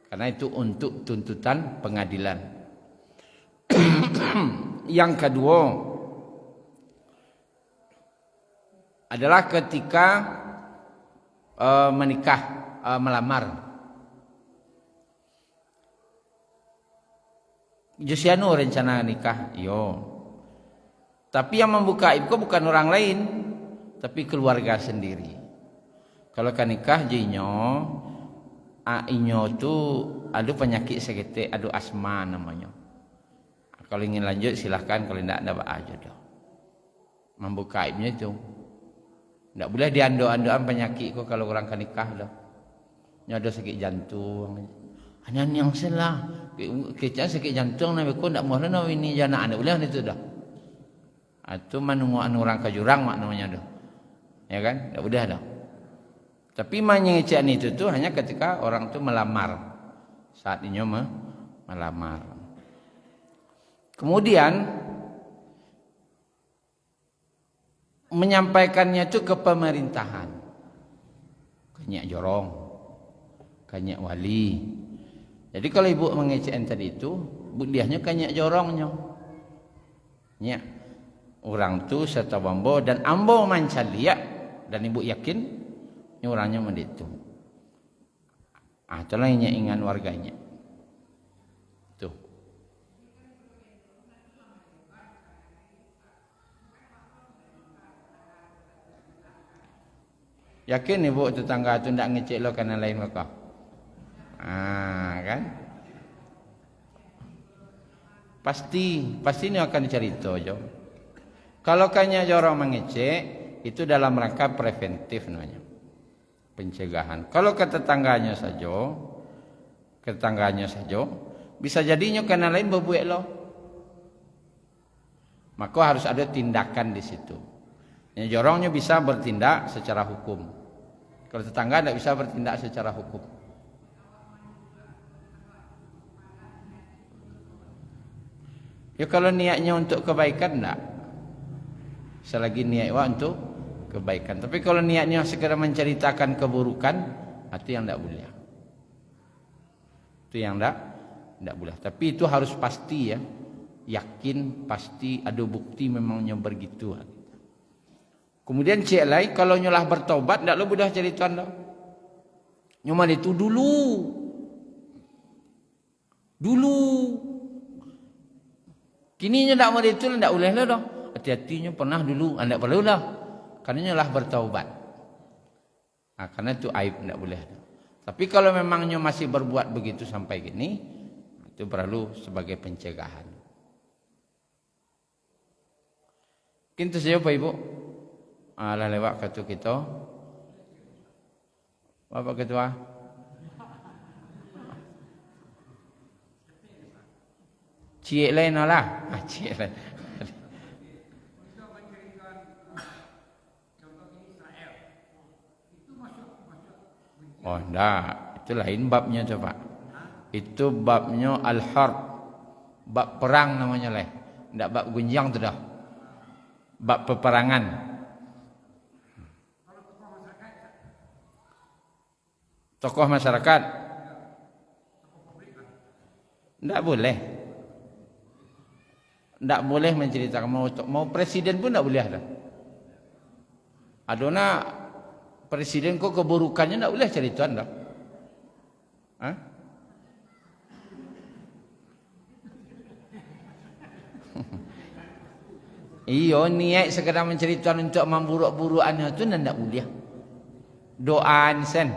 Karena itu untuk tuntutan pengadilan. Yang kedua adalah ketika menikah, melamar. Josiano rencana nikah, tapi yang membuka aib bukan orang lain, tapi keluarga sendiri. Kalau kan nikah inyo tu ada penyakit segete, ada asma namanya. Kalau ingin lanjut silahkan, kalau tidak ada aja dah. Membuka aibnya itu, tidak boleh diando-andoan penyakit kok kalau orang kan nikah dah. Ada sakit jantung. Hanya yang salah. Kita sakit jantung nabi ko ndak mohon nabi ini jana anda boleh itu dah. Itu menunggu orang ke jurang maknanya dah. Ya kan? Ndak boleh dah. Tapi mengecekan itu tuh hanya ketika orang itu melamar. Saat ini melamar. Kemudian menyampaikannya itu ke pemerintahan. Kanyak jorong, kanyak wali. Jadi kalau ibu mengecekan tadi itu, budiahnya kanyak jorongnya. Nyak orang tu serta bambo dan ambo mancalia dan ibu yakin ini orangnya menditu. Itulah yang ingat warganya. Tuh. Yakin ibu tetangga tu ndak ngecek lo karena lain kau. Kan? Pasti ini akan cerita jo. Kalau kanya orang mengecek itu dalam rangka preventif namanya. Pencegahan. Kalau ke tetangganya saja, bisa jadinya karena lain berbuat lo. Maka harus ada tindakan di situ. Ya, jorongnya bisa bertindak secara hukum. Kalau tetangga tidak bisa bertindak secara hukum. Ya kalau niatnya untuk kebaikan enggak. Selagi niat untuk kebaikan. Tapi kalau niatnya segera menceritakan keburukan, itu yang tidak boleh. Itu yang tidak boleh. Tapi itu harus pasti ya. Yakin pasti ada bukti memangnya begitu. Kemudian cek lain kalau nyolah bertobat tidak lo mudah cerita anda. Nyuma itu dulu. Kini tidak mau itu tidak boleh lah dah. Hati-hatinya pernah dulu, anda perlu lah. Karena nyolah bertaubat. Karena itu aib tidak boleh. Tapi kalau memangnya masih berbuat begitu sampai gini, itu perlu sebagai pencegahan. Kintu saja Pak Ibu. Alah lewat kata kita. Bapak Ketua. Cik lain lah. Cik lain. Oh enggak, itu lain babnya coba. Itu babnya al-harb. Bab perang namanya lah. Enggak bab gunjang tu dah. Bab peperangan. Tokoh masyarakat. Enggak boleh. Enggak boleh menceritakan mau presiden pun enggak boleh dah. Adona presiden kok keburukannya tidak boleh cerita anda. Iyo niat sekedar menceritakan untuk memburuk-burukannya itu tidak boleh. Doaan sen.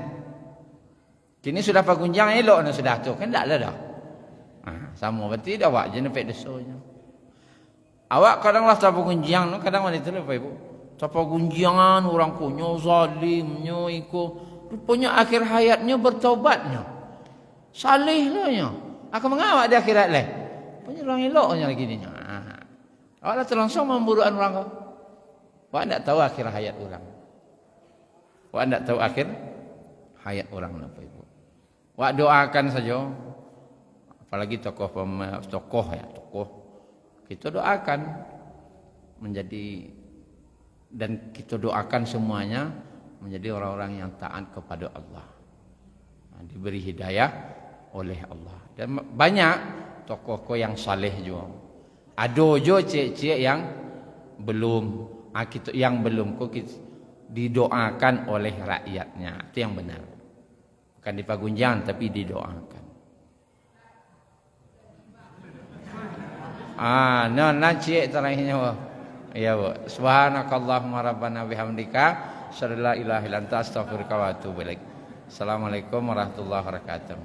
Kini sudah pagunjang elok sudah tu kan tidak ada dah. Sama berarti dah awak jenis pek desonya. Awak kadanglah tak pagunjang, kadang wanita tu Pak Ibu. Siapa gunjangan orang punya zalimnya ikut rupanya akhir hayatnya bertaubatnya salih lahnya akan mengawak di akhirat leh punya orang eloknya lagi ni awak dah terlangsung memburukan orang kau awak tak tahu akhir hayat orang awak tak tahu akhir hayat orang apa ibu awak doakan saja apalagi tokoh kita doakan menjadi dan kita doakan semuanya menjadi orang-orang yang taat kepada Allah. Diberi hidayah oleh Allah. Dan banyak tokoh yang saleh juga. Ada jo cik-cik yang belum kok didoakan oleh rakyatnya. Itu yang benar. Bukan dipagunjang tapi didoakan. Cik terakhirnya. Ya Bu. Subhanakallahumma rabbana bihamdika asyhadu an la ilaha illa anta astaghfiruka wa atubu ilaik. Assalamualaikum warahmatullahi wabarakatuh.